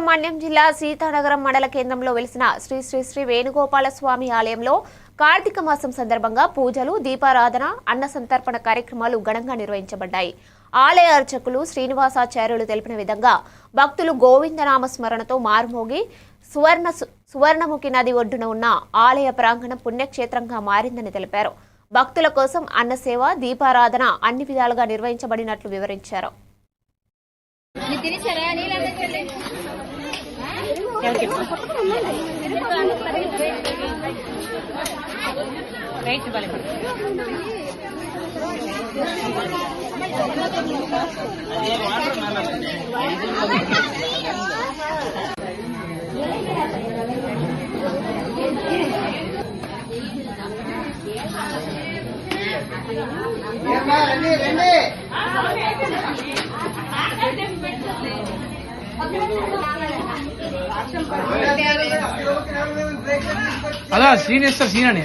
మన్యం జిల్లా సీతానగరం మండల కేంద్రంలో వెలిసిన శ్రీ శ్రీ శ్రీ వేణుగోపాల స్వామి ఆలయంలో కార్తీక మాసం సందర్భంగా పూజలు, దీపారాధన, అన్న సంతర్పణ కార్యక్రమాలు ఘనంగా నిర్వహించబడ్డాయి. ఆలయ అర్చకులు శ్రీనివాసాచార్యులు తెలిపిన విధంగా భక్తులు గోవిందనామ స్మరణతో మారుమోగి సువర్ణముఖి నది ఒడ్డున ఉన్న ఆలయ ప్రాంగణం పుణ్యక్షేత్రంగా మారిందని తెలిపారు. భక్తుల కోసం అన్నసేవ, దీపారాధన అన్ని విధాలుగా నిర్వహించబడినట్లు వివరించారు. అలా సీన్ ఇస్తా సీన్ అని